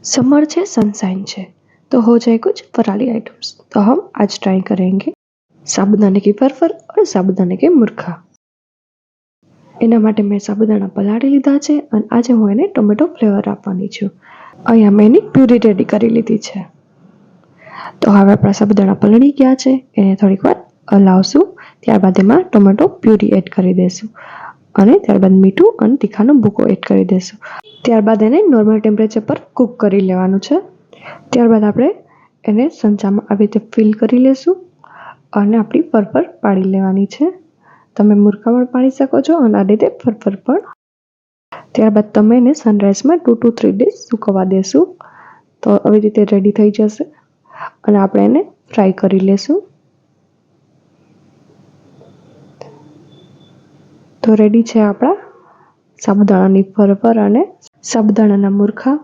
Summer है, sunshine है, तो हो जाए कुछ फराली आइटम्स। तो हम आज ट्राई करेंगे साबुदाने की फरफर और साबुदाने के मुरखा। एना माटे मैं साबुदाना पलाળી લીધા છે અને આજે હું એને ટોમેટો ફ્લેવર આપવાની છું। અહીંયા મેં એની પ્યુરી રેડી કરી લીધી છે। તો હવે આપણા સાબુદાણા પલળી ગયા છે, એને થોડીક વાર હલાવશું, ત્યારબાદ એમાં ટોમેટો પ્યુરી એડ કરી દઈશું અને ત્યારબાદ મીઠું અને તીખાનો ભૂકો એડ કરી દઈશું। ત્યારબાદ એને નોર્મલ ટેમ્પરેચર પર કૂક કરી લેવાનું છે। ત્યારબાદ આપણે એને સંચામાં આવી રીતે ફિલ કરી લેશું અને આપણી ફરફર પાડી લેવાની છે। તમે મુરખા પણ પાડી શકો છો અને આ રીતે ફરફર પણ। ત્યારબાદ તમે એને સનરાઈઝમાં 2 to 3 ડેઝ સુકવવા દેશું, તો આવી રીતે રેડી થઈ જશે અને આપણે એને ફ્રાય કરી લેશું। તો રેડી છે આપણા સાબુદાણાની ફરફર અને સાબુદાણાના મુરખા।